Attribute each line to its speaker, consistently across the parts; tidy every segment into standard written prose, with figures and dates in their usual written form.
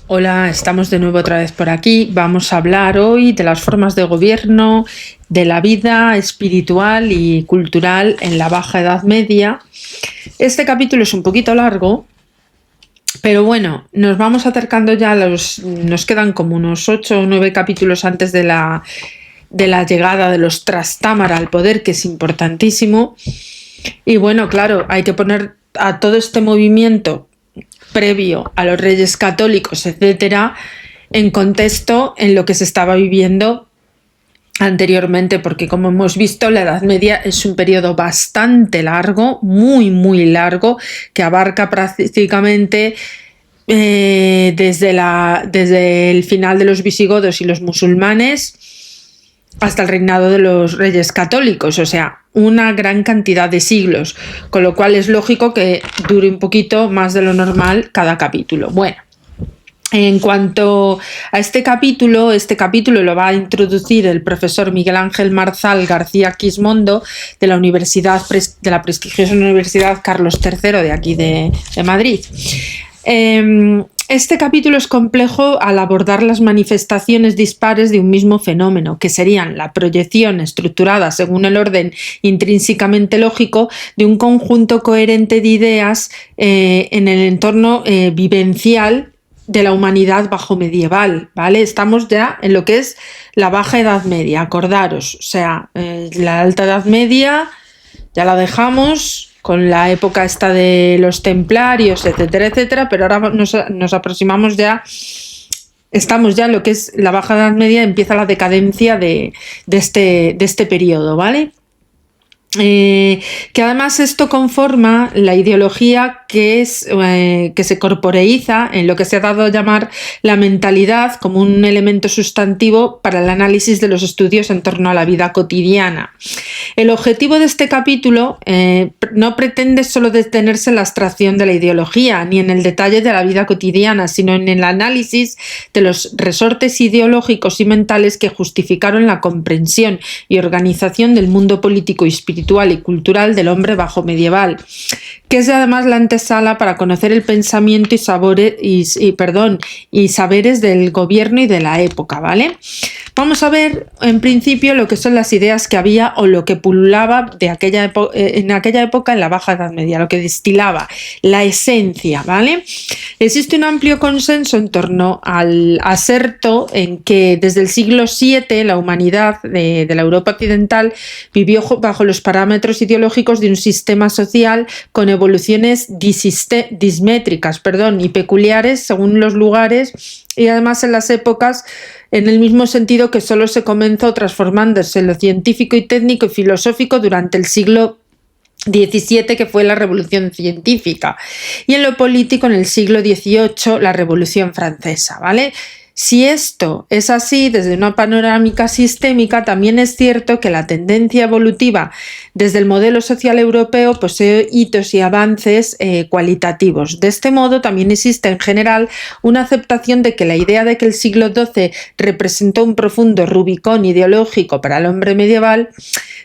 Speaker 1: Hola, estamos de nuevo otra vez por aquí. Vamos a hablar hoy de las formas de gobierno, de la vida espiritual y cultural en la Baja Edad Media. Este capítulo es un poquito largo, pero bueno, nos vamos acercando ya nos quedan como unos 8 o 9 capítulos antes de la llegada de los Trastámara al poder, que es importantísimo. Y bueno, claro, hay que poner a todo este movimiento previo a los Reyes Católicos, etcétera, en contexto en lo que se estaba viviendo anteriormente, porque como hemos visto, la Edad Media es un periodo bastante largo, muy largo, que abarca prácticamente desde el final de los visigodos y los musulmanes hasta el reinado de los Reyes Católicos, o sea, una gran cantidad de siglos, con lo cual es lógico que dure un poquito más de lo normal cada capítulo. Bueno, en cuanto a este capítulo lo va a introducir el profesor Miguel Ángel Marzal García Quismondo de la prestigiosa Universidad Carlos III de aquí de Madrid. Este capítulo es complejo al abordar las manifestaciones dispares de un mismo fenómeno, que serían la proyección estructurada según el orden intrínsecamente lógico de un conjunto coherente de ideas en el entorno vivencial de la humanidad bajo medieval, ¿vale? Estamos ya en lo que es la Baja Edad Media, acordaros, o sea, la Alta Edad Media ya la dejamos con la época esta de los templarios, etcétera, etcétera, pero ahora nos aproximamos ya, estamos ya en lo que es la Baja Edad Media, empieza la decadencia de este periodo, ¿vale? Que además esto conforma la ideología que se corporeiza en lo que se ha dado a llamar la mentalidad como un elemento sustantivo para el análisis de los estudios en torno a la vida cotidiana. El objetivo de este capítulo no pretende solo detenerse en la abstracción de la ideología ni en el detalle de la vida cotidiana, sino en el análisis de los resortes ideológicos y mentales que justificaron la comprensión y organización del mundo político y espiritual y cultural del hombre bajo medieval, que es además la antesala para conocer el pensamiento y saberes del gobierno y de la época, ¿vale? Vamos a ver en principio lo que son las ideas que había o lo que pululaba en aquella época en la Baja Edad Media, lo que destilaba, la esencia, ¿vale? Existe un amplio consenso en torno al aserto en que desde el siglo VII la humanidad de la Europa occidental vivió bajo los parámetros ideológicos de un sistema social con evoluciones dismétricas y peculiares según los lugares y además en las épocas, en el mismo sentido que solo se comenzó transformándose en lo científico y técnico y filosófico durante el siglo XVII, que fue la Revolución Científica, y en lo político en el siglo XVIII, la Revolución Francesa, ¿vale? Si esto es así desde una panorámica sistémica, también es cierto que la tendencia evolutiva desde el modelo social europeo posee hitos y avances cualitativos. De este modo, también existe en general una aceptación de que la idea de que el siglo XII representó un profundo Rubicón ideológico para el hombre medieval,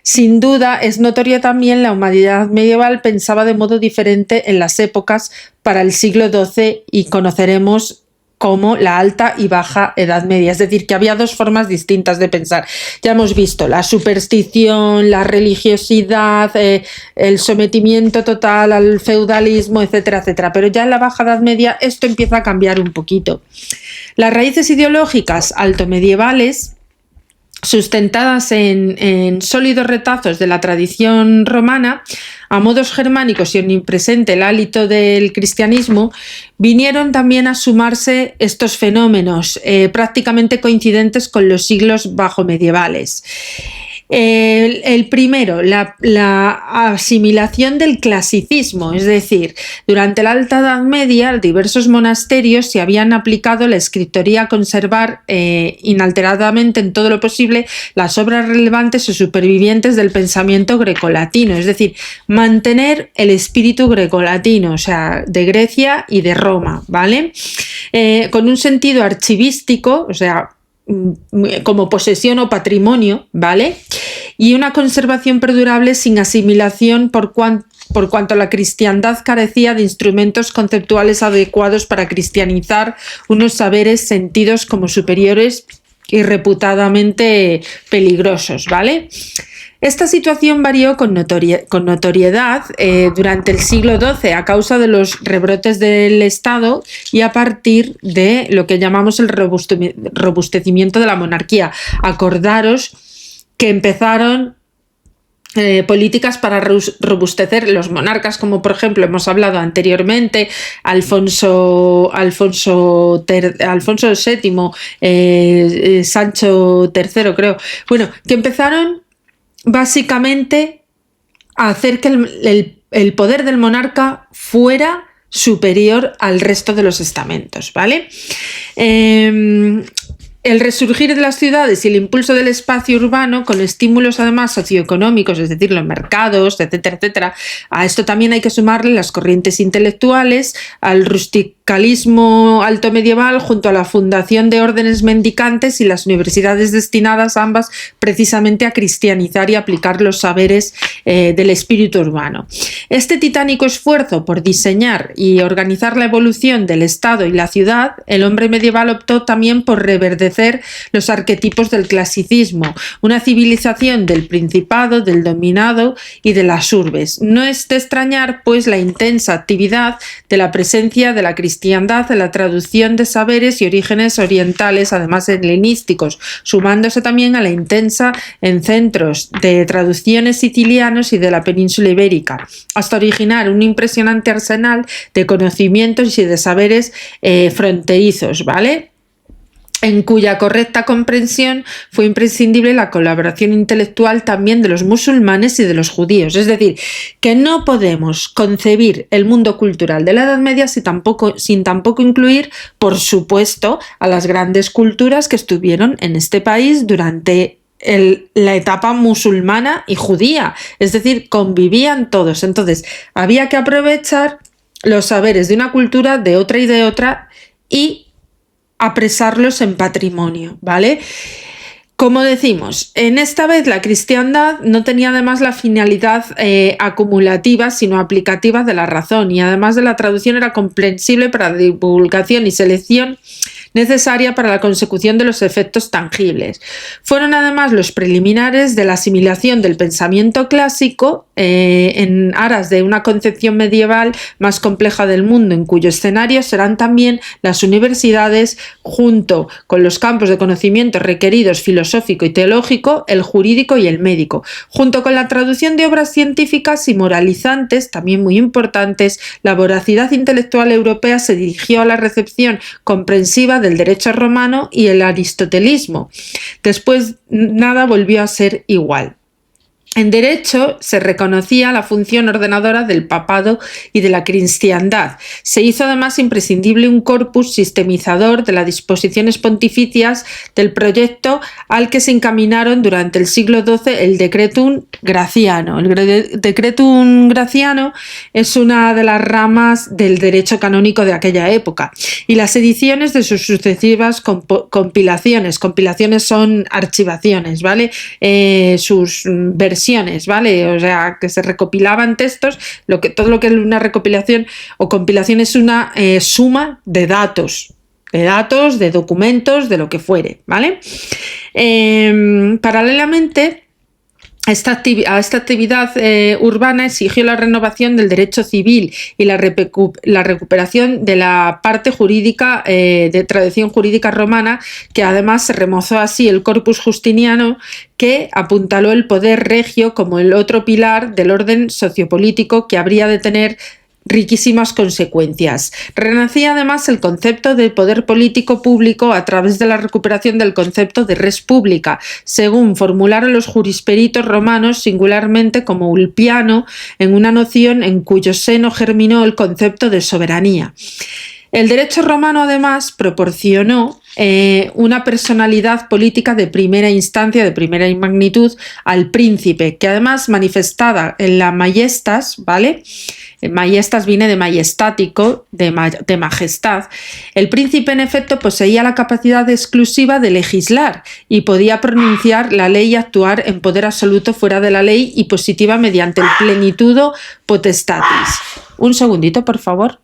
Speaker 1: sin duda es notoria también la humanidad medieval pensaba de modo diferente en las épocas para el siglo XII y conoceremos como la Alta y Baja Edad Media, es decir, que había dos formas distintas de pensar. Ya hemos visto la superstición, la religiosidad, el sometimiento total al feudalismo, etcétera, etcétera, pero ya en la Baja Edad Media esto empieza a cambiar un poquito. Las raíces ideológicas altomedievales, sustentadas en sólidos retazos de la tradición romana, a modos germánicos y omnipresente el hálito del cristianismo, vinieron también a sumarse estos fenómenos prácticamente coincidentes con los siglos bajo medievales. El primero, la asimilación del clasicismo, es decir, durante la Alta Edad Media diversos monasterios se habían aplicado la escritoría a conservar inalteradamente en todo lo posible las obras relevantes o supervivientes del pensamiento grecolatino, es decir, mantener el espíritu grecolatino, o sea, de Grecia y de Roma, ¿vale? Con un sentido archivístico, o sea, como posesión o patrimonio, ¿vale? Y una conservación perdurable sin asimilación por por cuanto la cristiandad carecía de instrumentos conceptuales adecuados para cristianizar unos saberes sentidos como superiores y reputadamente peligrosos, ¿vale? Esta situación varió con notoriedad durante el siglo XII a causa de los rebrotes del Estado y a partir de lo que llamamos el robustecimiento de la monarquía. Acordaros que empezaron políticas para robustecer los monarcas, como por ejemplo hemos hablado anteriormente, Alfonso VII, Sancho III, creo. Bueno, que empezaron básicamente a hacer que el poder del monarca fuera superior al resto de los estamentos, ¿vale? El resurgir de las ciudades y el impulso del espacio urbano con estímulos además socioeconómicos, es decir, los mercados, etcétera, etcétera. A esto también hay que sumarle las corrientes intelectuales, al rusticalismo alto medieval junto a la fundación de órdenes mendicantes y las universidades destinadas ambas precisamente a cristianizar y aplicar los saberes del espíritu urbano. Este titánico esfuerzo por diseñar y organizar la evolución del Estado y la ciudad, el hombre medieval optó también por reverdecer los arquetipos del clasicismo, una civilización del principado, del dominado y de las urbes. No es de extrañar, pues, la intensa actividad de la presencia de la cristiandad en la traducción de saberes y orígenes orientales, además helenísticos, sumándose también a la intensa en centros de traducciones sicilianos y de la península ibérica, hasta originar un impresionante arsenal de conocimientos y de saberes fronterizos, ¿vale?, en cuya correcta comprensión fue imprescindible la colaboración intelectual también de los musulmanes y de los judíos. Es decir, que no podemos concebir el mundo cultural de la Edad Media sin tampoco incluir, por supuesto, a las grandes culturas que estuvieron en este país durante la etapa musulmana y judía. Es decir, convivían todos. Entonces, había que aprovechar los saberes de una cultura, de otra y apresarlos en patrimonio, ¿vale? Como decimos, en esta vez la cristiandad no tenía además la finalidad acumulativa, sino aplicativa de la razón, y además de la traducción era comprensible para la divulgación y selección necesaria para la consecución de los efectos tangibles. Fueron además los preliminares de la asimilación del pensamiento clásico en aras de una concepción medieval más compleja del mundo, en cuyo escenario serán también las universidades, junto con los campos de conocimiento requeridos filosófico y teológico, el jurídico y el médico, junto con la traducción de obras científicas y moralizantes, también muy importantes. La voracidad intelectual europea se dirigió a la recepción comprensiva del derecho romano y el aristotelismo. Después nada volvió a ser igual. En derecho se reconocía la función ordenadora del papado y de la cristiandad. Se hizo además imprescindible un corpus sistemizador de las disposiciones pontificias del proyecto al que se encaminaron durante el siglo XII el Decretum Graciano. El Decretum Graciano es una de las ramas del derecho canónico de aquella época, y las ediciones de sus sucesivas compilaciones. Compilaciones son archivaciones, ¿vale? Sus versiones, ¿vale? O sea, que se recopilaban textos, todo lo que es una recopilación o compilación es una suma de datos, de documentos, de lo que fuere, ¿vale? Paralelamente a esta actividad urbana exigió la renovación del derecho civil y la recuperación de la parte jurídica de tradición jurídica romana, que además se remozó así el corpus justiniano, que apuntaló el poder regio como el otro pilar del orden sociopolítico que habría de tener riquísimas consecuencias. Renacía además el concepto de poder político público a través de la recuperación del concepto de res publica, según formularon los jurisperitos romanos, singularmente como Ulpiano, en una noción en cuyo seno germinó el concepto de soberanía. El derecho romano además proporcionó una personalidad política de primera instancia, de primera magnitud, al príncipe, que además manifestada en la majestas, ¿vale?, Maiestas viene de majestático, de majestad. El príncipe, en efecto, poseía la capacidad exclusiva de legislar y podía pronunciar la ley y actuar en poder absoluto fuera de la ley y positiva mediante el plenitudo potestatis. Un segundito, por favor.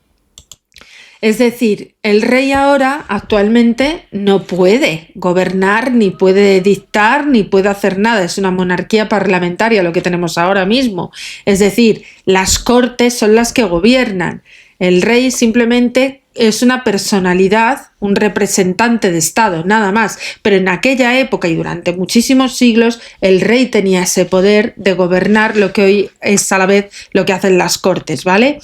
Speaker 1: Es decir, el rey ahora actualmente no puede gobernar, ni puede dictar, ni puede hacer nada. Es una monarquía parlamentaria lo que tenemos ahora mismo. Es decir, las cortes son las que gobiernan. El rey simplemente es una personalidad, un representante de Estado, nada más. Pero en aquella época y durante muchísimos siglos, el rey tenía ese poder de gobernar lo que hoy es a la vez lo que hacen las cortes, ¿vale?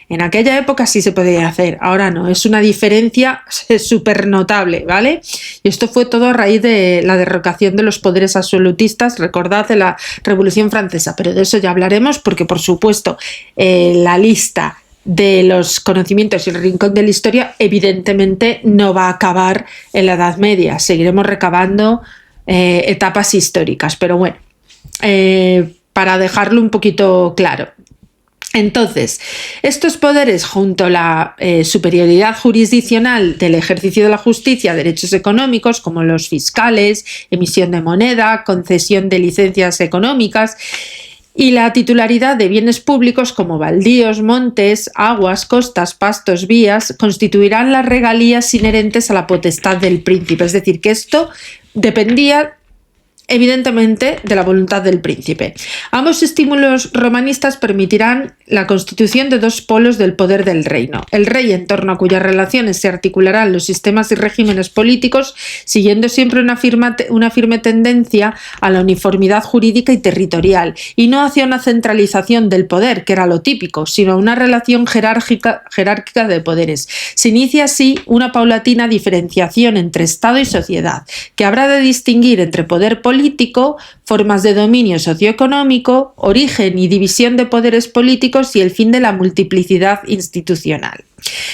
Speaker 1: En aquella época sí se podía hacer, ahora no. Es una diferencia súper notable, ¿vale? Y esto fue todo a raíz de la derrocación de los poderes absolutistas, recordad, de la Revolución Francesa, pero de eso ya hablaremos porque, por supuesto, la lista de los conocimientos y el rincón de la historia evidentemente no va a acabar en la Edad Media, seguiremos recabando etapas históricas, pero bueno, para dejarlo un poquito claro. Entonces, estos poderes, junto a la superioridad jurisdiccional del ejercicio de la justicia, derechos económicos como los fiscales, emisión de moneda, concesión de licencias económicas, y la titularidad de bienes públicos como baldíos, montes, aguas, costas, pastos, vías, constituirán las regalías inherentes a la potestad del príncipe. Es decir, que esto dependía evidentemente de la voluntad del príncipe. Ambos estímulos romanistas permitirán la constitución de dos polos del poder del reino. El rey, en torno a cuyas relaciones se articularán los sistemas y regímenes políticos, siguiendo siempre una firme tendencia a la uniformidad jurídica y territorial, y no hacia una centralización del poder, que era lo típico, sino a una relación jerárquica de poderes. Se inicia así una paulatina diferenciación entre Estado y sociedad, que habrá de distinguir entre poder político, formas de dominio socioeconómico, origen y división de poderes políticos y el fin de la multiplicidad institucional.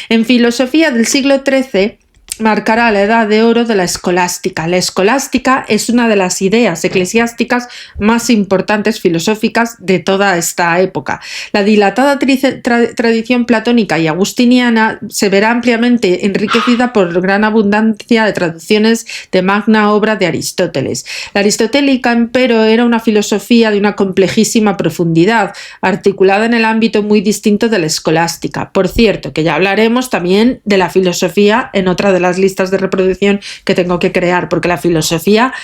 Speaker 1: En filosofía del siglo XIII marcará la edad de oro de la escolástica. La escolástica es una de las ideas eclesiásticas más importantes filosóficas de toda esta época. La dilatada tradición platónica y agustiniana se verá ampliamente enriquecida por gran abundancia de traducciones de magna obra de Aristóteles. La aristotélica, empero, era una filosofía de una complejísima profundidad, articulada en el ámbito muy distinto de la escolástica. Por cierto, que ya hablaremos también de la filosofía en otra de las listas de reproducción que tengo que crear, porque la filosofía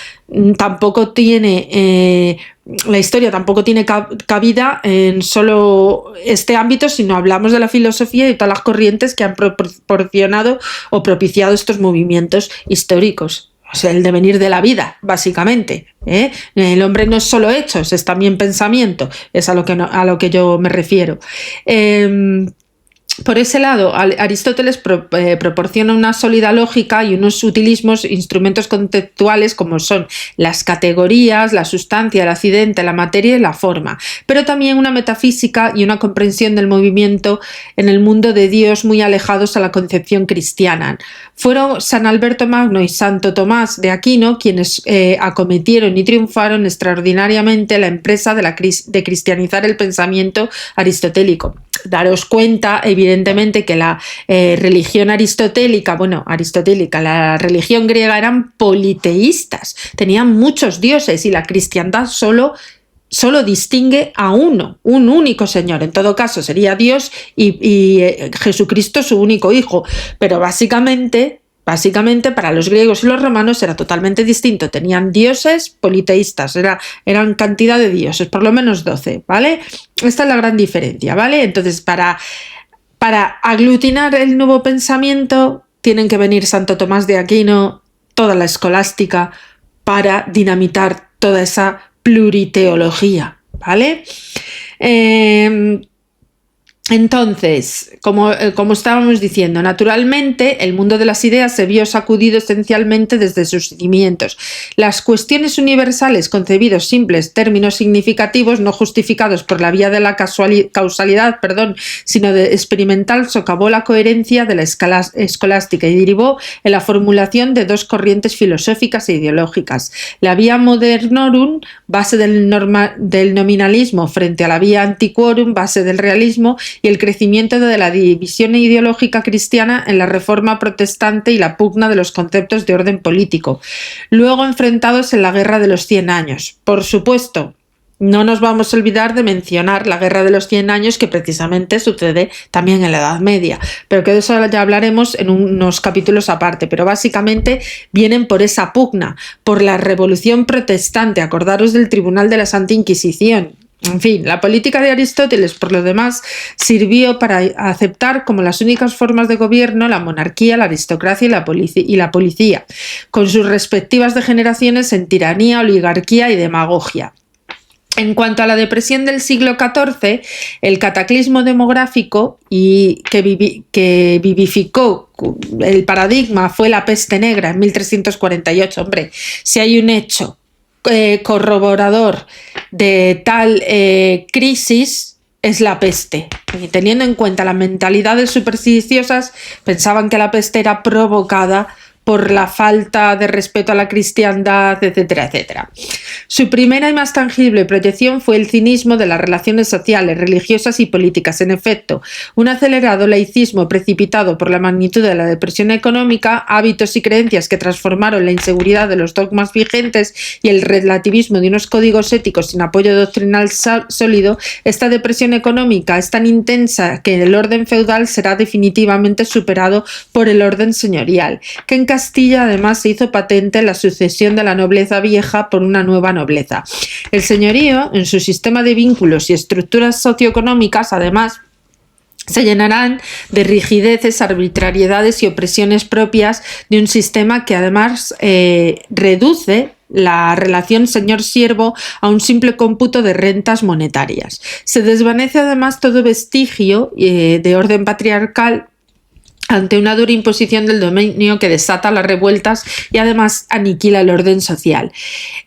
Speaker 1: tampoco tiene la historia tampoco tiene cabida en solo este ámbito, sino hablamos de la filosofía y todas las corrientes que han proporcionado o propiciado estos movimientos históricos. O sea, el devenir de la vida, básicamente. El hombre no es solo hechos, es también pensamiento, es a lo que yo me refiero. Por ese lado, Aristóteles proporciona una sólida lógica y unos utilismos, instrumentos conceptuales como son las categorías, la sustancia, el accidente, la materia y la forma, pero también una metafísica y una comprensión del movimiento en el mundo de Dios muy alejados a la concepción cristiana. Fueron San Alberto Magno y Santo Tomás de Aquino quienes acometieron y triunfaron extraordinariamente la empresa de cristianizar el pensamiento aristotélico. Daros cuenta, evidentemente, que la religión aristotélica, la religión griega eran politeístas, tenían muchos dioses y la cristiandad solo distingue a uno, un único Señor. En todo caso sería Dios y Jesucristo su único hijo, pero básicamente para los griegos y los romanos era totalmente distinto. Tenían dioses politeístas, eran cantidad de dioses, por lo menos 12, ¿vale? Esta es la gran diferencia, ¿vale? Entonces, para aglutinar el nuevo pensamiento, tienen que venir Santo Tomás de Aquino, toda la escolástica, para dinamitar toda esa pluriteología, ¿vale? Entonces, como estábamos diciendo, naturalmente el mundo de las ideas se vio sacudido esencialmente desde sus cimientos. Las cuestiones universales, concebidos simples términos significativos, no justificados por la vía de la causalidad, sino de experimental, socavó la coherencia de la escolástica y derivó en la formulación de dos corrientes filosóficas e ideológicas. La vía modernorum, base del nominalismo, frente a la vía antiquorum, base del realismo, y el crecimiento de la división ideológica cristiana en la reforma protestante y la pugna de los conceptos de orden político, luego enfrentados en la Guerra de los 100 años. Por supuesto, no nos vamos a olvidar de mencionar la Guerra de los 100 años, que precisamente sucede también en la Edad Media, pero que de eso ya hablaremos en unos capítulos aparte. Pero básicamente vienen por esa pugna, por la Revolución Protestante. Acordaros del Tribunal de la Santa Inquisición. En fin, la política de Aristóteles, por lo demás, sirvió para aceptar como las únicas formas de gobierno la monarquía, la aristocracia y la policía, con sus respectivas degeneraciones en tiranía, oligarquía y demagogia. En cuanto a la depresión del siglo XIV, el cataclismo demográfico que vivificó el paradigma fue la peste negra en 1348. Hombre, si hay un hecho corroborador de tal crisis, es la peste. Y teniendo en cuenta las mentalidades supersticiosas, pensaban que la peste era provocada por la falta de respeto a la cristiandad, etcétera, etcétera. Su primera y más tangible proyección fue el cinismo de las relaciones sociales, religiosas y políticas. En efecto, un acelerado laicismo precipitado por la magnitud de la depresión económica, hábitos y creencias que transformaron la inseguridad de los dogmas vigentes y el relativismo de unos códigos éticos sin apoyo doctrinal sólido. Esta depresión económica es tan intensa que el orden feudal será definitivamente superado por el orden señorial, que en Castilla además se hizo patente la sucesión de la nobleza vieja por una nueva nobleza. El señorío, en su sistema de vínculos y estructuras socioeconómicas, además, se llenarán de rigideces, arbitrariedades y opresiones propias de un sistema que además reduce la relación señor-siervo a un simple cómputo de rentas monetarias. Se desvanece además todo vestigio de orden patriarcal ante una dura imposición del dominio que desata las revueltas y además aniquila el orden social.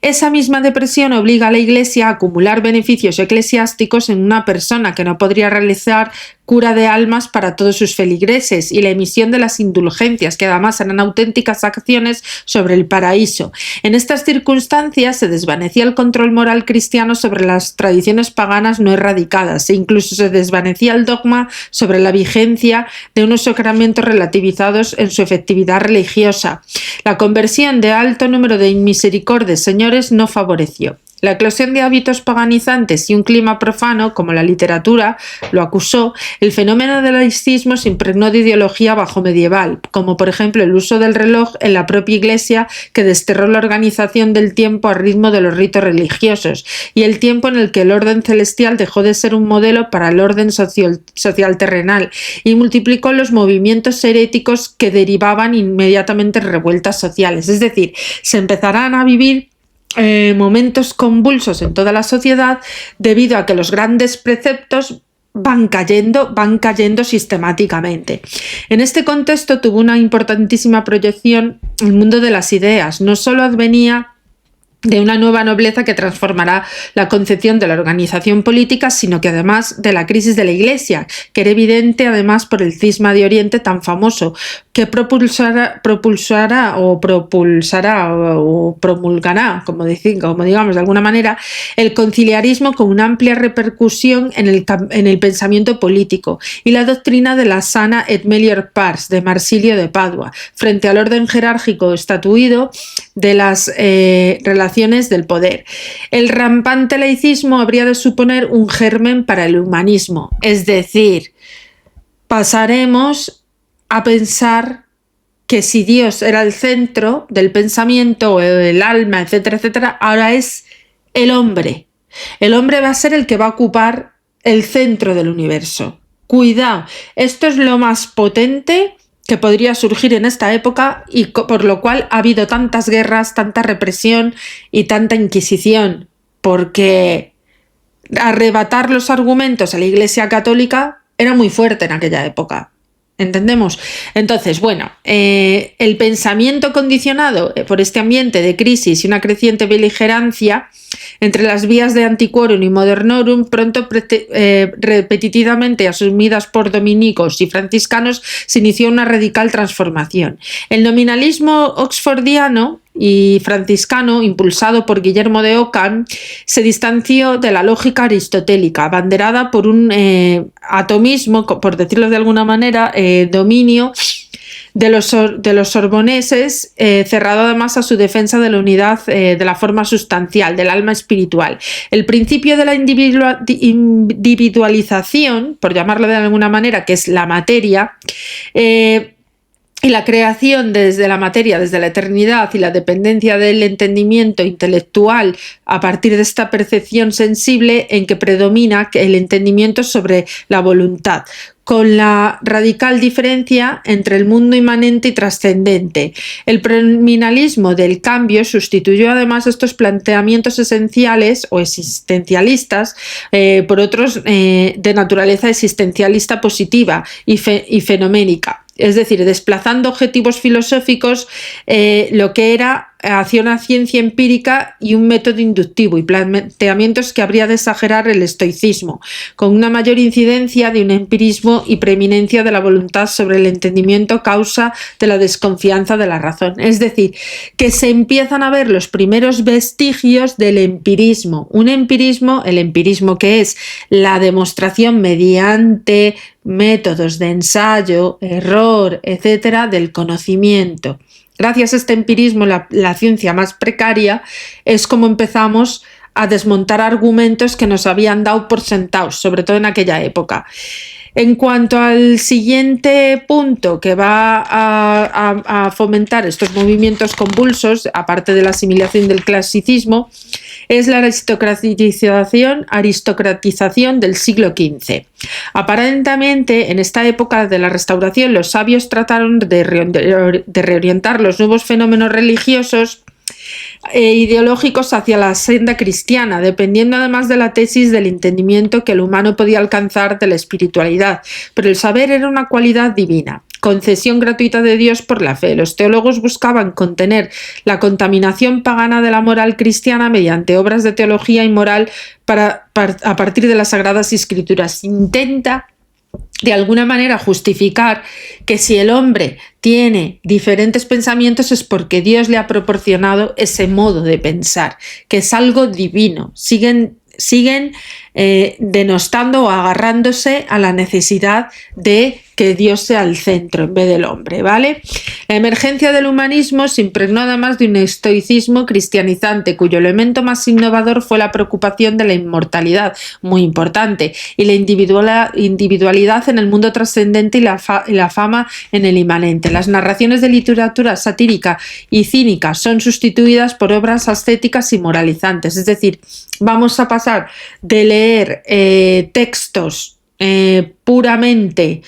Speaker 1: Esa misma depresión obliga a la Iglesia a acumular beneficios eclesiásticos en una persona que no podría realizar cura de almas para todos sus feligreses y la emisión de las indulgencias, que además eran auténticas acciones sobre el paraíso. En estas circunstancias se desvanecía el control moral cristiano sobre las tradiciones paganas no erradicadas e incluso se desvanecía el dogma sobre la vigencia de unos sacramentos relativizados en su efectividad religiosa. La conversión de alto número de inmisericordes señores no favoreció. La eclosión de hábitos paganizantes y un clima profano, como la literatura lo acusó, el fenómeno del laicismo se impregnó de ideología bajomedieval, como por ejemplo el uso del reloj en la propia Iglesia, que desterró la organización del tiempo al ritmo de los ritos religiosos, y el tiempo en el que el orden celestial dejó de ser un modelo para el orden social terrenal y multiplicó los movimientos heréticos que derivaban inmediatamente en revueltas sociales. Es decir, se empezarán a vivir momentos convulsos en toda la sociedad debido a que los grandes preceptos van cayendo sistemáticamente. En este contexto tuvo una importantísima proyección el mundo de las ideas. No solo advenía de una nueva nobleza que transformará la concepción de la organización política, sino que además de la crisis de la Iglesia, que era evidente además por el cisma de Oriente tan famoso, que propulsará o promulgará, como digamos de alguna manera, el conciliarismo con una amplia repercusión en el pensamiento político y la doctrina de la sana et melior pars de Marsilio de Padua, frente al orden jerárquico estatuido de las relaciones del poder. El rampante laicismo habría de suponer un germen para el humanismo, es decir, pasaremos a pensar que si Dios era el centro del pensamiento o el alma, etcétera, etcétera, ahora es el hombre. El hombre va a ser el que va a ocupar el centro del universo. Cuidado, esto es lo más potente que podría surgir en esta época y por lo cual ha habido tantas guerras, tanta represión y tanta inquisición, porque arrebatar los argumentos a la Iglesia Católica era muy fuerte en aquella época. ¿Entendemos? Entonces, bueno, el pensamiento condicionado por este ambiente de crisis y una creciente beligerancia entre las vías de Antiquorum y Modernorum, pronto repetitivamente asumidas por dominicos y franciscanos, se inició una radical transformación. El nominalismo oxfordiano y franciscano, impulsado por Guillermo de Ockham, se distanció de la lógica aristotélica, abanderada por un atomismo, por decirlo de alguna manera, dominio de los sorboneses, cerrado además a su defensa de la unidad de la forma sustancial, del alma espiritual. El principio de la individualización, por llamarlo de alguna manera, que es la materia, y la creación desde la materia, desde la eternidad y la dependencia del entendimiento intelectual a partir de esta percepción sensible en que predomina el entendimiento sobre la voluntad, con la radical diferencia entre el mundo inmanente y trascendente. El preminalismo del cambio sustituyó además estos planteamientos esenciales o existencialistas por otros de naturaleza existencialista positiva y fenoménica. Es decir, desplazando objetivos filosóficos, lo que era hacia una ciencia empírica y un método inductivo y planteamientos que habría de exagerar el estoicismo, con una mayor incidencia de un empirismo y preeminencia de la voluntad sobre el entendimiento, causa de la desconfianza de la razón. Es decir, que se empiezan a ver los primeros vestigios del empirismo. Un empirismo, el empirismo que es la demostración mediante métodos de ensayo, error, etcétera, del conocimiento. Gracias a este empirismo, la ciencia más precaria es como empezamos a desmontar argumentos que nos habían dado por sentados, sobre todo en aquella época. En cuanto al siguiente punto que va a fomentar estos movimientos convulsos, aparte de la asimilación del clasicismo, es la aristocratización del siglo XV. Aparentemente, en esta época de la Restauración, los sabios trataron de reorientar los nuevos fenómenos religiosos ideológicos hacia la senda cristiana, dependiendo además de la tesis del entendimiento que el humano podía alcanzar de la espiritualidad. Pero el saber era una cualidad divina, concesión gratuita de Dios por la fe. Los teólogos buscaban contener la contaminación pagana de la moral cristiana mediante obras de teología y moral a partir de las Sagradas Escrituras. Intenta de alguna manera justificar que si el hombre tiene diferentes pensamientos es porque Dios le ha proporcionado ese modo de pensar, que es algo divino. Siguen denostando o agarrándose a la necesidad de que Dios sea el centro en vez del hombre, ¿vale? La emergencia del humanismo se impregnó además de un estoicismo cristianizante, cuyo elemento más innovador fue la preocupación de la inmortalidad, muy importante, y la individualidad en el mundo trascendente y la fama en el inmanente. Las narraciones de literatura satírica y cínica son sustituidas por obras ascéticas y moralizantes, es decir, vamos a pasar de leer textos puramente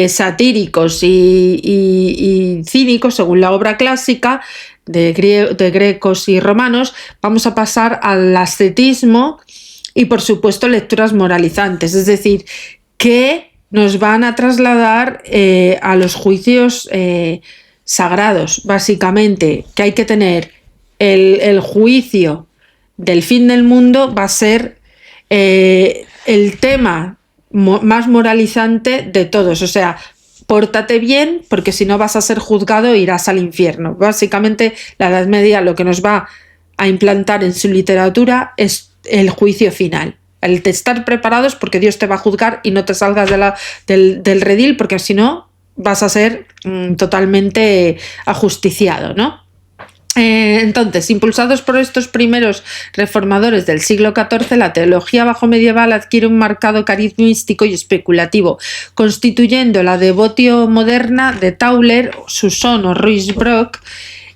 Speaker 1: satíricos y cínicos, según la obra clásica de grecos y romanos, vamos a pasar al ascetismo y, por supuesto, lecturas moralizantes, es decir, que nos van a trasladar a los juicios sagrados, básicamente, que hay que tener el juicio del fin del mundo, va a ser el tema más moralizante de todos, o sea, pórtate bien porque si no vas a ser juzgado e irás al infierno. Básicamente la Edad Media lo que nos va a implantar en su literatura es el juicio final, el de estar preparados porque Dios te va a juzgar y no te salgas del redil porque si no vas a ser totalmente ajusticiado, ¿no? Entonces, impulsados por estos primeros reformadores del siglo XIV, la teología bajomedieval adquiere un marcado cariz místico y especulativo, constituyendo la devotio moderna de Tauler, Susson o Ruysbrock,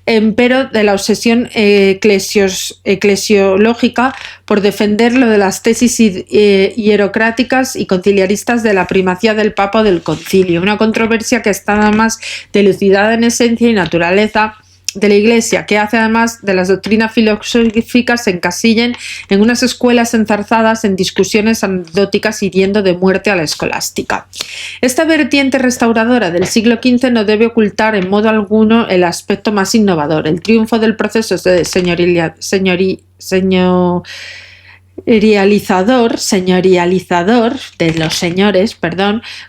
Speaker 1: empero de la obsesión eclesiológica por defender lo de las tesis hierocráticas y conciliaristas de la primacía del Papa o del Concilio, una controversia que está nada más dilucidada en esencia y naturaleza de la Iglesia, que hace además de las doctrinas filosóficas se encasillen en unas escuelas enzarzadas en discusiones anecdóticas hiriendo de muerte a la escolástica. Esta vertiente restauradora del siglo XV no debe ocultar en modo alguno el aspecto más innovador, el triunfo del proceso de señorializador de los señores,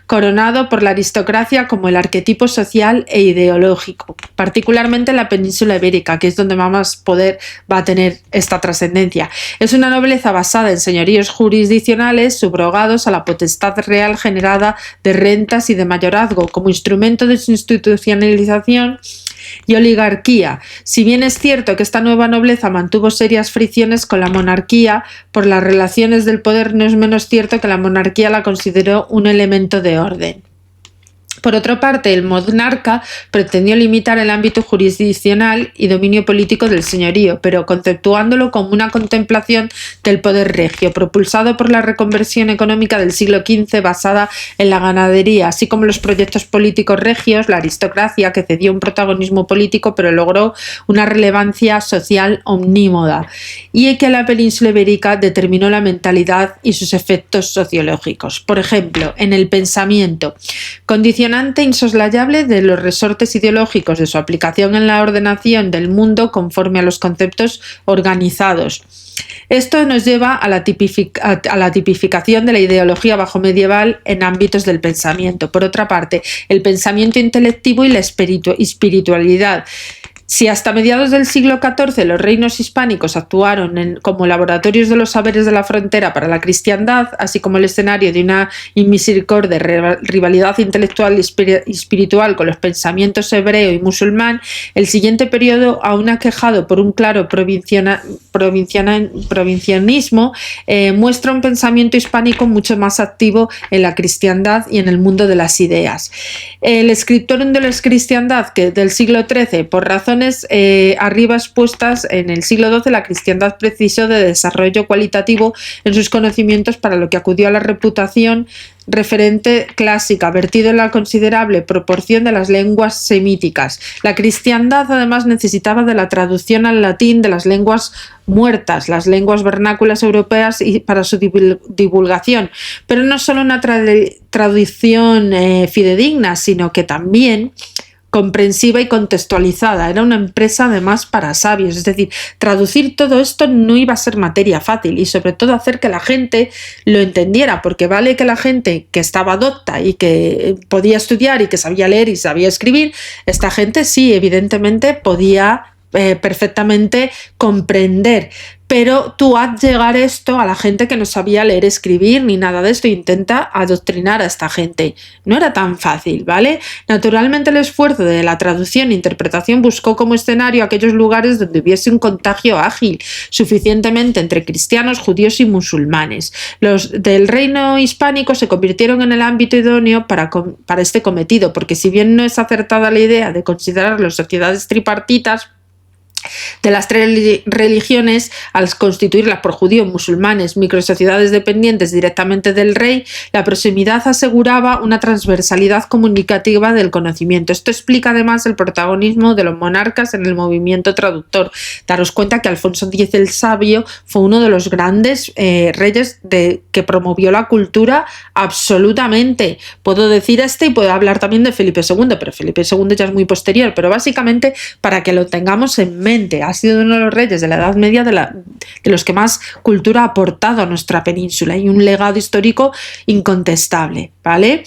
Speaker 1: coronado por la aristocracia como el arquetipo social e ideológico, particularmente en la península ibérica, que es donde más poder va a tener esta trascendencia. Es una nobleza basada en señoríos jurisdiccionales subrogados a la potestad real generada de rentas y de mayorazgo como instrumento de su institucionalización y oligarquía. Si bien es cierto que esta nueva nobleza mantuvo serias fricciones con la monarquía por las relaciones del poder, no es menos cierto que la monarquía la consideró un elemento de orden. Por otra parte, el monarca pretendió limitar el ámbito jurisdiccional y dominio político del señorío, pero conceptuándolo como una contemplación del poder regio, propulsado por la reconversión económica del siglo XV basada en la ganadería, así como los proyectos políticos regios, la aristocracia, que cedió un protagonismo político pero logró una relevancia social omnímoda, y que la península ibérica determinó la mentalidad y sus efectos sociológicos. Por ejemplo, en el pensamiento, condicionante insoslayable de los resortes ideológicos de su aplicación en la ordenación del mundo conforme a los conceptos organizados. Esto nos lleva a la tipificación de la ideología bajomedieval en ámbitos del pensamiento. Por otra parte, el pensamiento intelectivo y la espiritualidad. Si hasta mediados del siglo XIV los reinos hispánicos actuaron como laboratorios de los saberes de la frontera para la cristiandad, así como el escenario de una inmisericordia rivalidad intelectual y espiritual con los pensamientos hebreo y musulmán, el siguiente periodo, aún aquejado por un claro provincianismo, muestra un pensamiento hispánico mucho más activo en la cristiandad y en el mundo de las ideas. El Scriptorium de la cristiandad del siglo XIII, por razones arriba expuestas, en el siglo XII la cristiandad precisó de desarrollo cualitativo en sus conocimientos, para lo que acudió a la reputación referente clásica, vertido en la considerable proporción de las lenguas semíticas. La cristiandad además necesitaba de la traducción al latín de las lenguas muertas, las lenguas vernáculas europeas, y para su divulgación, pero no solo una traducción fidedigna, sino que también comprensiva y contextualizada. Era una empresa además para sabios, es decir, traducir todo esto no iba a ser materia fácil, y sobre todo hacer que la gente lo entendiera, porque vale que la gente que estaba docta y que podía estudiar y que sabía leer y sabía escribir, esta gente sí, evidentemente podía perfectamente comprender, pero tú haz llegar esto a la gente que no sabía leer, escribir ni nada de esto, e intenta adoctrinar a esta gente. No era tan fácil, ¿vale? Naturalmente el esfuerzo de la traducción e interpretación buscó como escenario aquellos lugares donde hubiese un contagio ágil suficientemente entre cristianos, judíos y musulmanes. Los del reino hispánico se convirtieron en el ámbito idóneo para este cometido, porque si bien no es acertada la idea de considerar las sociedades tripartitas de las tres religiones al constituirlas por judíos, musulmanes, microsociedades dependientes directamente del rey, la proximidad aseguraba una transversalidad comunicativa del conocimiento. Esto explica además el protagonismo de los monarcas en el movimiento traductor. Daros cuenta que Alfonso X el Sabio fue uno de los grandes reyes que promovió la cultura absolutamente. Puedo decir y puedo hablar también de Felipe II, pero Felipe II ya es muy posterior, pero básicamente para que lo tengamos en mente, ha sido uno de los reyes de la Edad Media de los que más cultura ha aportado a nuestra península, y un legado histórico incontestable, ¿vale?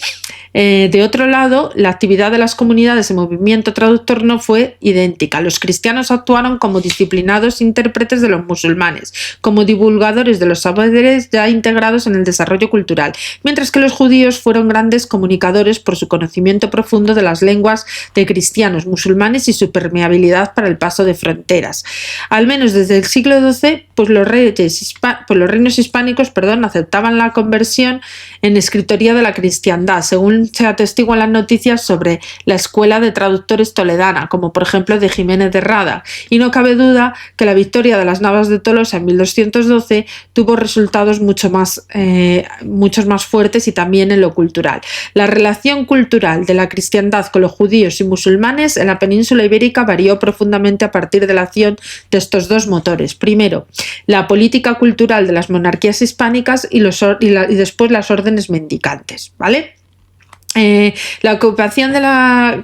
Speaker 1: De otro lado, la actividad de las comunidades en movimiento traductor no fue idéntica. Los cristianos actuaron como disciplinados intérpretes de los musulmanes, como divulgadores de los saberes ya integrados en el desarrollo cultural, mientras que los judíos fueron grandes comunicadores por su conocimiento profundo de las lenguas de cristianos, musulmanes y su permeabilidad para el paso de fronteras. Al menos desde el siglo XII, pues los reinos hispánicos aceptaban la conversión en escritoría de la cristiandad, según se atestiguan las noticias sobre la escuela de traductores toledana, como por ejemplo de Jiménez de Rada, y no cabe duda que la victoria de las Navas de Tolosa en 1212 tuvo resultados muchos más fuertes, y también en lo cultural. La relación cultural de la cristiandad con los judíos y musulmanes en la península ibérica varió profundamente a partir de la acción de estos dos motores. Primero, la política cultural de las monarquías hispánicas y después las órdenes mendicantes, ¿vale? La ocupación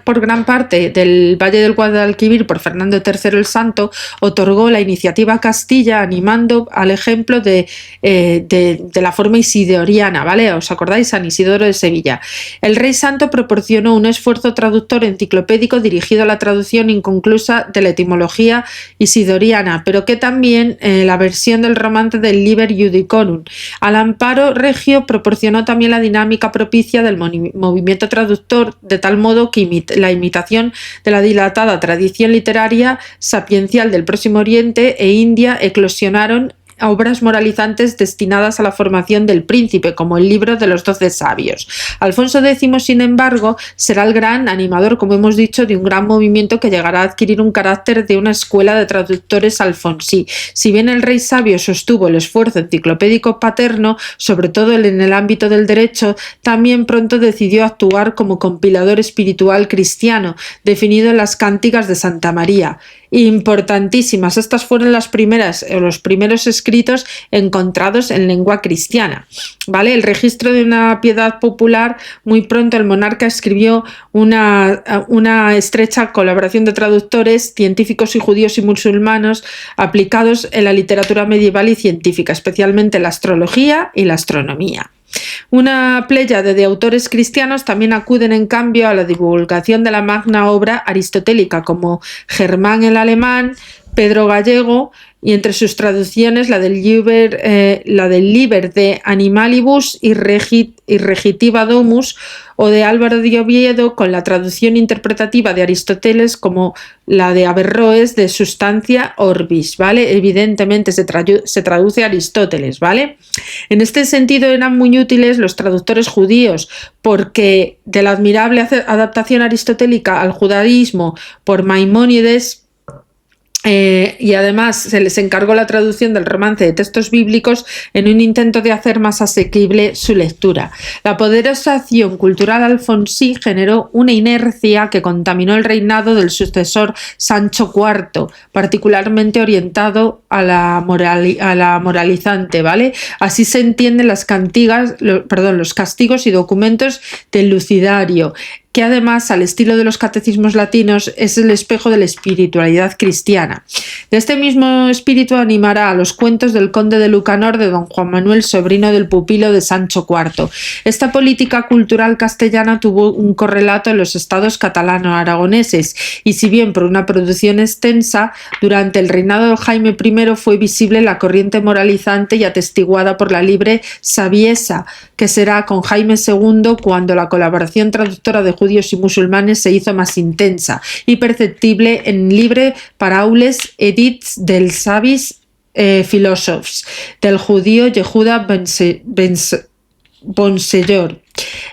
Speaker 1: por gran parte del Valle del Guadalquivir por Fernando III el Santo otorgó la iniciativa a Castilla, animando al ejemplo de la forma isidoriana, ¿vale? ¿Os acordáis? San Isidoro de Sevilla. El rey santo proporcionó un esfuerzo traductor enciclopédico dirigido a la traducción inconclusa de la etimología isidoriana, pero que también la versión del romance del Liber Judicorum. Al amparo regio proporcionó también la dinámica propicia del movimiento traductor, de tal modo que la imitación de la dilatada tradición literaria sapiencial del Próximo Oriente e India eclosionaron obras moralizantes destinadas a la formación del príncipe, como el libro de los 12 sabios. Alfonso X, sin embargo, será el gran animador, como hemos dicho, de un gran movimiento que llegará a adquirir un carácter de una escuela de traductores alfonsí. Si bien el rey sabio sostuvo el esfuerzo enciclopédico paterno, sobre todo en el ámbito del derecho, también pronto decidió actuar como compilador espiritual cristiano, definido en las Cánticas de Santa María. Importantísimas. Estas fueron los primeros escritos encontrados en lengua cristiana, ¿vale? El registro de una piedad popular. Muy pronto el monarca escribió una estrecha colaboración de traductores, científicos y judíos y musulmanes aplicados en la literatura medieval y científica, especialmente la astrología y la astronomía. Una pléyade de autores cristianos también acuden en cambio a la divulgación de la magna obra aristotélica, como Germán el Alemán, Pedro Gallego, y entre sus traducciones la del Liber de Animalibus y Regitiva Domus, o de Álvaro de Oviedo, con la traducción interpretativa de Aristóteles, como la de Averroes de Substantia Orbis, ¿vale? Evidentemente se traduce a Aristóteles, ¿vale? En este sentido eran muy útiles los traductores judíos, porque de la admirable adaptación aristotélica al judaísmo por Maimónides, y además se les encargó la traducción del romance de textos bíblicos en un intento de hacer más asequible su lectura. La poderosa acción cultural alfonsí generó una inercia que contaminó el reinado del sucesor Sancho IV, particularmente orientado a la moralizante, ¿vale? Así se entienden los castigos y documentos del Lucidario, que además, al estilo de los catecismos latinos, es el espejo de la espiritualidad cristiana. De este mismo espíritu animará a los cuentos del conde de Lucanor de don Juan Manuel, sobrino del pupilo de Sancho IV. Esta política cultural castellana tuvo un correlato en los estados catalano-aragoneses, y si bien por una producción extensa, durante el reinado de Jaime I fue visible la corriente moralizante y atestiguada por la libre saviesa, que será con Jaime II cuando la colaboración traductora de judíos y musulmanes se hizo más intensa y perceptible en Libre Paraules Edits dels Savis Filòsofs, del judío Yehuda Bonseyor.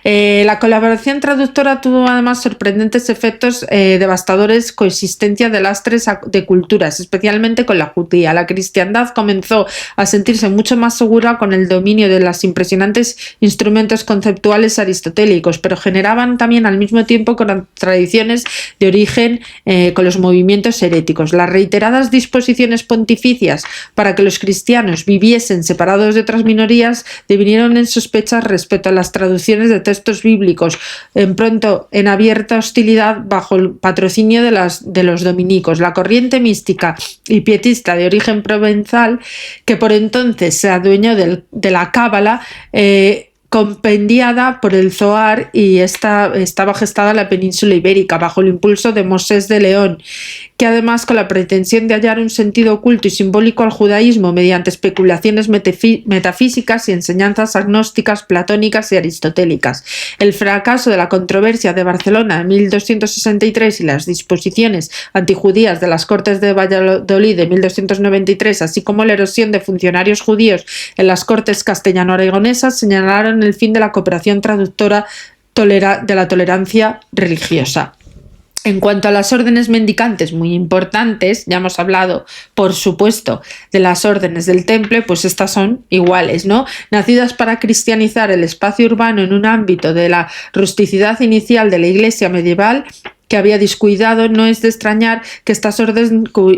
Speaker 1: La colaboración traductora tuvo además sorprendentes efectos devastadores, coexistencia de lastres de culturas, especialmente con la judía. La cristiandad comenzó a sentirse mucho más segura con el dominio de los impresionantes instrumentos conceptuales aristotélicos, pero generaban también al mismo tiempo contradicciones de origen con los movimientos heréticos. Las reiteradas disposiciones pontificias para que los cristianos viviesen separados de otras minorías devinieron en sospechas respecto a las traducciones de textos bíblicos, pronto en abierta hostilidad bajo el patrocinio de los dominicos. La corriente mística y pietista de origen provenzal, que por entonces se adueñó de la cábala, compendiada por el Zohar, y estaba gestada en la península ibérica bajo el impulso de Mosés de León, que además, con la pretensión de hallar un sentido oculto y simbólico al judaísmo mediante especulaciones metafísicas y enseñanzas agnósticas, platónicas y aristotélicas. El fracaso de la controversia de Barcelona en 1263 y las disposiciones antijudías de las Cortes de Valladolid de 1293, así como la erosión de funcionarios judíos en las Cortes castellano-aragonesas, señalaron el fin de la cooperación traductora de la tolerancia religiosa. En cuanto a las órdenes mendicantes, muy importantes, ya hemos hablado, por supuesto, de las órdenes del temple, pues estas son iguales, ¿no? Nacidas para cristianizar el espacio urbano en un ámbito de la rusticidad inicial de la iglesia medieval, que había descuidado, no es de extrañar que estas órdenes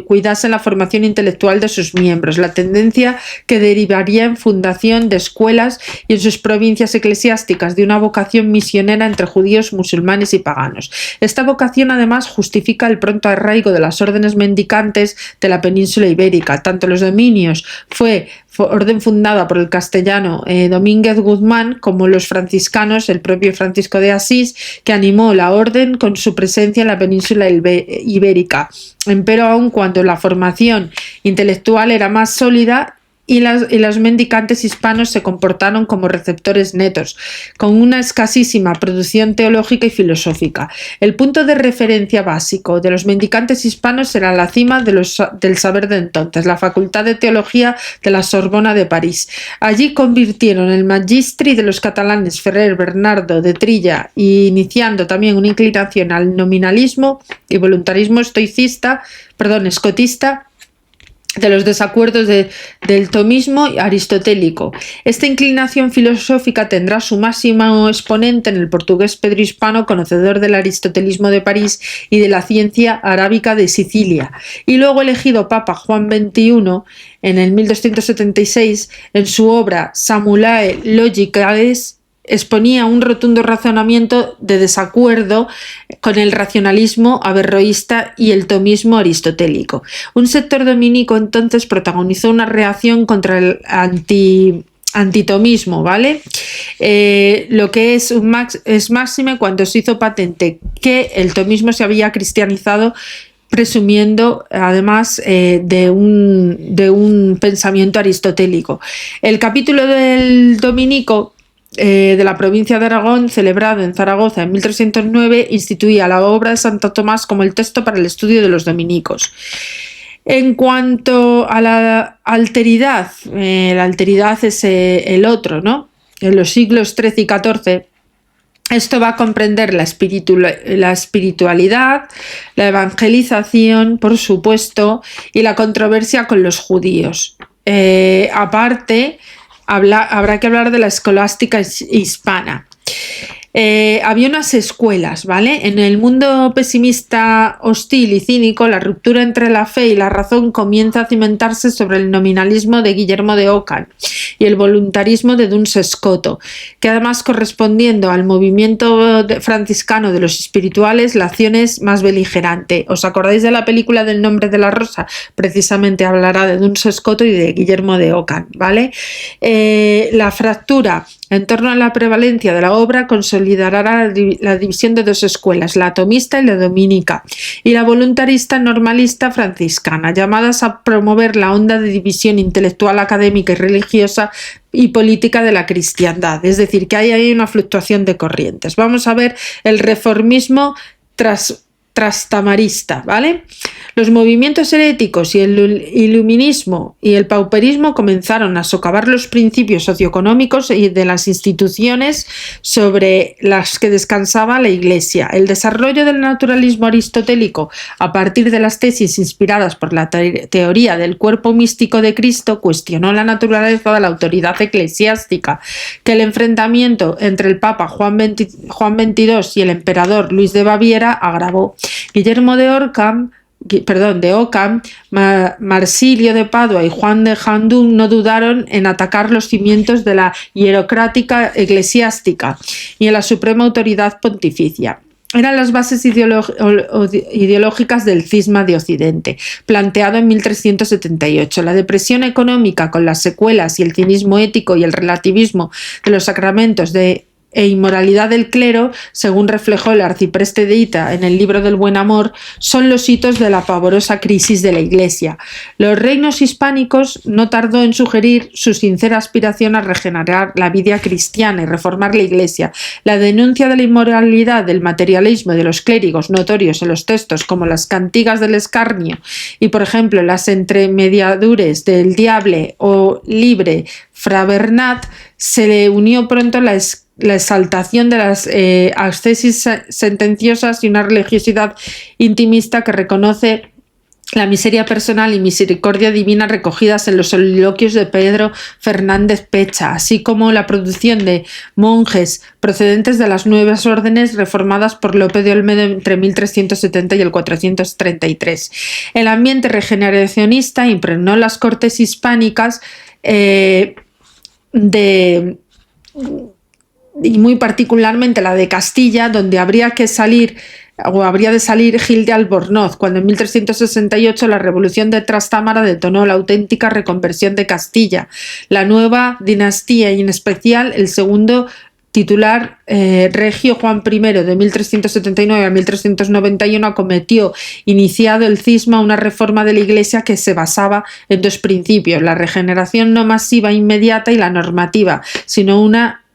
Speaker 1: cuidasen la formación intelectual de sus miembros, la tendencia que derivaría en fundación de escuelas y en sus provincias eclesiásticas de una vocación misionera entre judíos, musulmanes y paganos. Esta vocación además justifica el pronto arraigo de las órdenes mendicantes de la península ibérica. Tanto los dominios fue orden fundada por el castellano Domínguez Guzmán, como los franciscanos, el propio Francisco de Asís, que animó la orden con su presencia en la península ibérica. Empero, aun cuando la formación intelectual era más sólida, y los mendicantes hispanos se comportaron como receptores netos, con una escasísima producción teológica y filosófica. El punto de referencia básico de los mendicantes hispanos era la cima del saber de entonces, la Facultad de Teología de la Sorbona de París. Allí convirtieron el magistri de los catalanes Ferrer, Bernardo de Trilla, y iniciando también una inclinación al nominalismo y voluntarismo escotista, de los desacuerdos del tomismo aristotélico. Esta inclinación filosófica tendrá su máximo exponente en el portugués Pedro Hispano, conocedor del aristotelismo de París y de la ciencia arábica de Sicilia, y luego elegido Papa Juan XXI en el 1276, en su obra Samulae Logicales, exponía un rotundo razonamiento de desacuerdo con el racionalismo averroísta y el tomismo aristotélico. Un sector dominico entonces protagonizó una reacción contra el antitomismo, ¿vale? Lo que es máxime cuando se hizo patente que el tomismo se había cristianizado, presumiendo además de un pensamiento aristotélico. El capítulo del dominico de la provincia de Aragón, celebrado en Zaragoza en 1309, instituía la obra de Santo Tomás como el texto para el estudio de los dominicos. En cuanto a la alteridad es el otro, ¿no? En los siglos XIII y XIV, esto va a comprender la espiritualidad, la evangelización, por supuesto, y la controversia con los judíos. Aparte, habrá que hablar de la escolástica hispana. Había unas escuelas, ¿vale? En el mundo pesimista, hostil y cínico, la ruptura entre la fe y la razón comienza a cimentarse sobre el nominalismo de Guillermo de Ockham y el voluntarismo de Duns Scoto, que además, correspondiendo al movimiento franciscano de los espirituales, la acción es más beligerante. ¿Os acordáis de la película del Nombre de la Rosa? Precisamente hablará de Duns Scoto y de Guillermo de Ockham, ¿vale? La fractura en torno a la prevalencia de la obra consolidará la división de dos escuelas, la atomista y la dominica, y la voluntarista normalista franciscana, llamadas a promover la onda de división intelectual, académica y religiosa y política de la cristiandad. Es decir, que hay ahí una fluctuación de corrientes. Vamos a ver el reformismo trastamarista, ¿vale? Los movimientos heréticos y el iluminismo y el pauperismo comenzaron a socavar los principios socioeconómicos y de las instituciones sobre las que descansaba la Iglesia. El desarrollo del naturalismo aristotélico a partir de las tesis inspiradas por la teoría del cuerpo místico de Cristo cuestionó la naturaleza de la autoridad eclesiástica, que el enfrentamiento entre el Papa Juan XXII y el emperador Luis de Baviera agravó. Guillermo de Ockham, Marsilio de Padua y Juan de Jandún no dudaron en atacar los cimientos de la hierocrática eclesiástica y en la suprema autoridad pontificia. Eran las bases ideológicas del cisma de Occidente, planteado en 1378. La depresión económica, con las secuelas y el cinismo ético y el relativismo de los sacramentos e inmoralidad del clero, según reflejó el arcipreste de Hita en el libro del Buen Amor, son los hitos de la pavorosa crisis de la Iglesia. Los reinos hispánicos no tardó en sugerir su sincera aspiración a regenerar la vida cristiana y reformar la Iglesia. La denuncia de la inmoralidad, del materialismo de los clérigos notorios en los textos como las Cantigas del Escarnio y, por ejemplo, las Entremediadures del Diable o Libre Fra Bernat, se le unió pronto la exaltación de las ascesis sentenciosas y una religiosidad intimista que reconoce la miseria personal y misericordia divina recogidas en los soliloquios de Pedro Fernández Pecha, así como la producción de monjes procedentes de las nuevas órdenes reformadas por Lope de Olmedo entre 1370 y el 433. El ambiente regeneracionista impregnó las cortes hispánicas y muy particularmente la de Castilla, donde habría de salir Gil de Albornoz, cuando en 1368 la revolución de Trastámara detonó la auténtica reconversión de Castilla. La nueva dinastía y en especial el segundo titular regio Juan I de 1379 a 1391 acometió, iniciado el cisma, una reforma de la Iglesia que se basaba en dos principios: la regeneración no masiva inmediata y la normativa, sino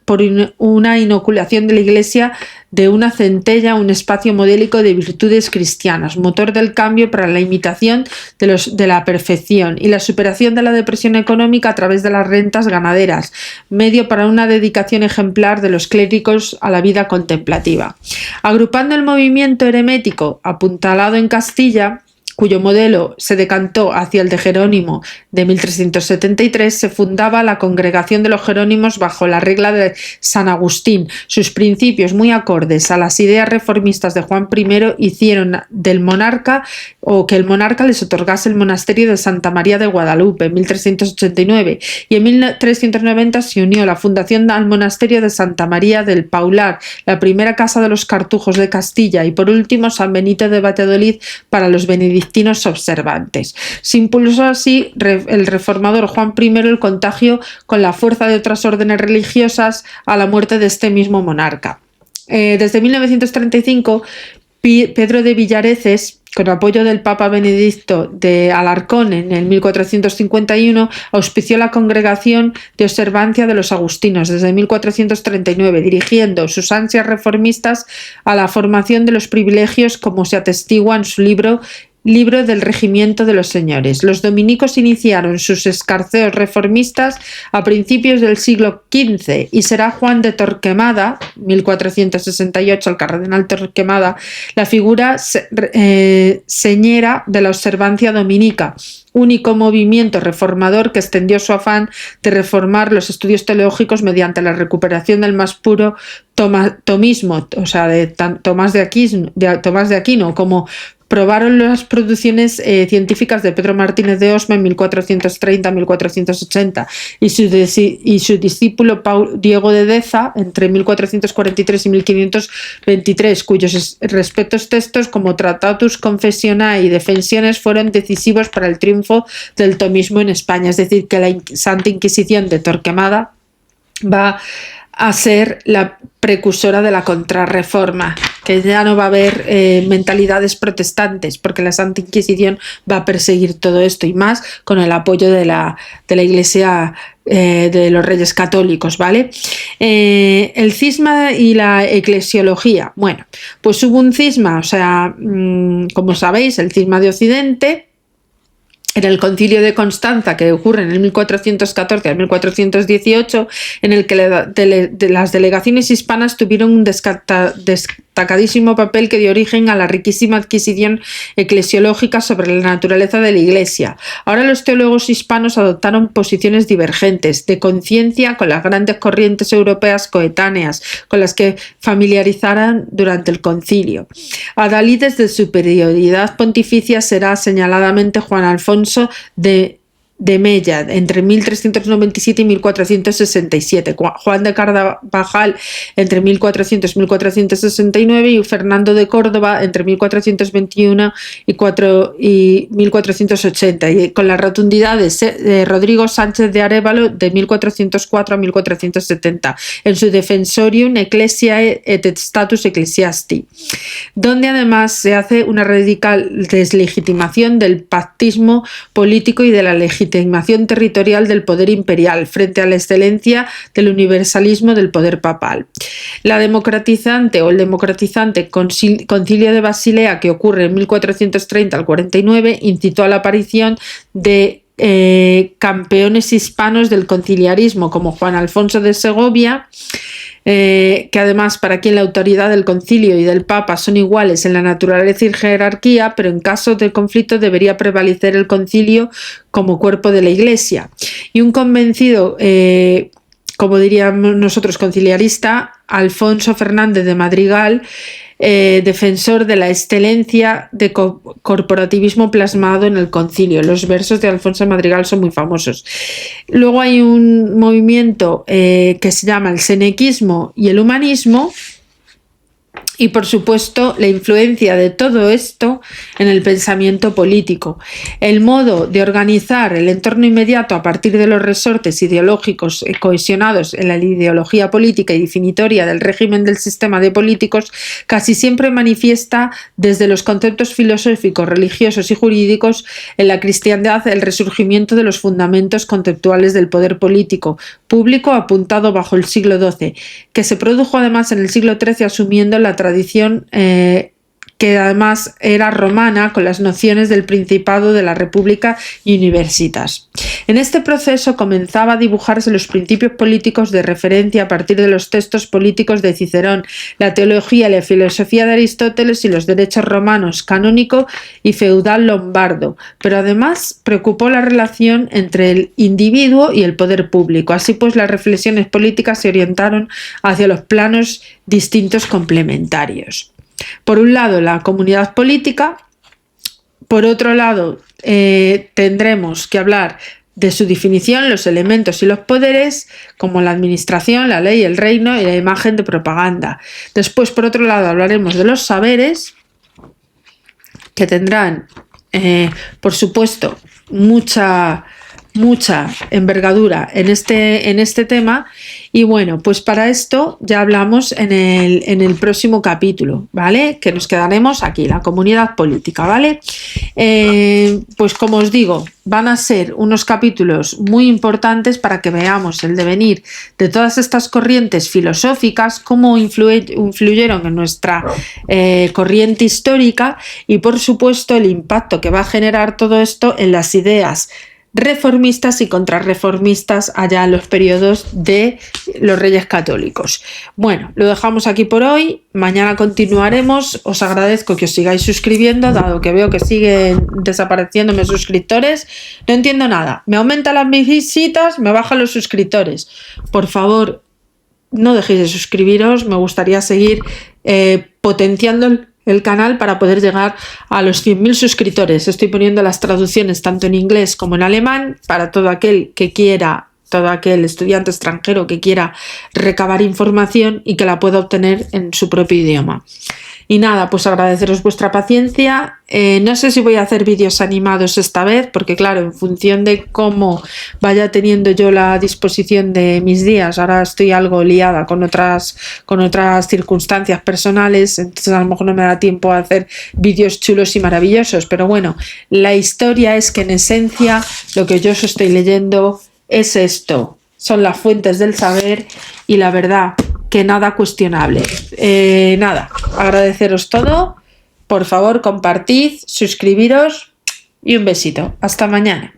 Speaker 1: por una inoculación de la Iglesia de una centella, un espacio modélico de virtudes cristianas, motor del cambio para la imitación de la perfección y la superación de la depresión económica a través de las rentas ganaderas, medio para una dedicación ejemplar de los clérigos a la vida contemplativa. Agrupando el movimiento eremético apuntalado en Castilla, cuyo modelo se decantó hacia el de Jerónimo de 1373, se fundaba la Congregación de los Jerónimos bajo la regla de San Agustín. Sus principios, muy acordes a las ideas reformistas de Juan I, hicieron del monarca que el monarca les otorgase el monasterio de Santa María de Guadalupe en 1389, y en 1390 se unió la fundación al monasterio de Santa María del Paular, la primera casa de los cartujos de Castilla, y por último San Benito de Valladolid para los benedictinos observantes. Se impulsó así el reformador Juan I el contagio con la fuerza de otras órdenes religiosas a la muerte de este mismo monarca. Desde 1935, Pedro de Villareces, con apoyo del Papa Benedicto de Alarcón en el 1451, auspició la Congregación de Observancia de los Agustinos desde 1439, dirigiendo sus ansias reformistas a la formación de los privilegios, como se atestigua en su libro del Regimiento de los Señores. Los dominicos iniciaron sus escarceos reformistas a principios del siglo XV y será Juan de Torquemada, 1468, el cardenal Torquemada, la figura señera de la observancia dominica, único movimiento reformador que extendió su afán de reformar los estudios teológicos mediante la recuperación del más puro tomismo, o sea, de Tomás de Aquino, como probaron las producciones científicas de Pedro Martínez de Osma en 1430-1480 y su discípulo Diego de Deza entre 1443 y 1523, cuyos respectivos textos como Tractatus Confessionae y Defensiones fueron decisivos para el triunfo del tomismo en España. Es decir, que la Santa Inquisición de Torquemada va a ser la precursora de la Contrarreforma, que ya no va a haber mentalidades protestantes, porque la Santa Inquisición va a perseguir todo esto y más con el apoyo de la Iglesia de los Reyes Católicos, ¿vale? El cisma y la eclesiología. Bueno, pues hubo un cisma, o sea, como sabéis, el cisma de Occidente, en el Concilio de Constanza, que ocurre en el 1414 al 1418, en el que las delegaciones hispanas tuvieron un destacadísimo papel que dio origen a la riquísima adquisición eclesiológica sobre la naturaleza de la Iglesia. Ahora los teólogos hispanos adoptaron posiciones divergentes, de conciencia con las grandes corrientes europeas coetáneas, con las que familiarizaran durante el concilio. Adalides de superioridad pontificia será señaladamente Juan Alfonso de Mella entre 1397 y 1467, Juan de Carvajal entre 1400 y 1469 y Fernando de Córdoba entre 1421 y 1480, y con la rotundidad de Rodrigo Sánchez de Arévalo de 1404 a 1470 en su Defensorium Ecclesiae et Status Ecclesiasti, donde además se hace una radical deslegitimación del pactismo político y de la legitimación territorial del poder imperial frente a la excelencia del universalismo del poder papal. El democratizante Concilio de Basilea, que ocurre en 1430 al 49, incitó a la aparición de campeones hispanos del conciliarismo como Juan Alfonso de Segovia, que además para quien la autoridad del concilio y del papa son iguales en la naturaleza y jerarquía, pero en caso de conflicto debería prevalecer el concilio como cuerpo de la Iglesia. Y un convencido, como diríamos nosotros, conciliarista, Alfonso Fernández de Madrigal, defensor de la excelencia de corporativismo plasmado en el concilio. Los versos de Alfonso Madrigal son muy famosos. Luego hay un movimiento que se llama el senequismo y el humanismo, y por supuesto la influencia de todo esto en el pensamiento político. El modo de organizar el entorno inmediato a partir de los resortes ideológicos cohesionados en la ideología política y definitoria del régimen del sistema de políticos casi siempre manifiesta desde los conceptos filosóficos, religiosos y jurídicos en la cristiandad el resurgimiento de los fundamentos conceptuales del poder político público apuntado bajo el siglo XII, que se produjo además en el siglo XIII asumiendo la tradición que además era romana, con las nociones del Principado, de la República y Universitas. En este proceso comenzaba a dibujarse los principios políticos de referencia a partir de los textos políticos de Cicerón, la teología y la filosofía de Aristóteles y los derechos romanos canónico y feudal lombardo, pero además preocupó la relación entre el individuo y el poder público. Así pues, las reflexiones políticas se orientaron hacia los planos distintos complementarios. Por un lado, la comunidad política, por otro lado, tendremos que hablar de su definición, los elementos y los poderes, como la administración, la ley, el reino y la imagen de propaganda. Después, por otro lado, hablaremos de los saberes, que tendrán, por supuesto, mucha envergadura en este tema. Y bueno, pues para esto ya hablamos en el próximo capítulo, ¿vale? Que nos quedaremos aquí, la comunidad política, ¿vale? Pues como os digo, van a ser unos capítulos muy importantes para que veamos el devenir de todas estas corrientes filosóficas, cómo influyeron en nuestra corriente histórica y por supuesto el impacto que va a generar todo esto en las ideas reformistas y contrarreformistas allá en los periodos de los Reyes Católicos. Bueno, lo dejamos aquí por hoy, mañana continuaremos. Os agradezco que os sigáis suscribiendo, dado que veo que siguen desapareciéndome suscriptores. No entiendo nada, me aumentan las visitas, me bajan los suscriptores. Por favor, no dejéis de suscribiros, me gustaría seguir potenciando el canal para poder llegar a los 100.000 suscriptores. Estoy poniendo las traducciones tanto en inglés como en alemán para todo aquel que quiera, todo aquel estudiante extranjero que quiera recabar información y que la pueda obtener en su propio idioma. Y nada, pues agradeceros vuestra paciencia. No sé si voy a hacer vídeos animados esta vez, porque claro, en función de cómo vaya teniendo yo la disposición de mis días, ahora estoy algo liada con otras circunstancias personales, entonces a lo mejor no me da tiempo a hacer vídeos chulos y maravillosos, pero bueno, la historia es que en esencia lo que yo os estoy leyendo es esto, son las fuentes del saber y la verdad que nada cuestionable. Nada, agradeceros todo, por favor compartid, suscribiros y un besito. Hasta mañana.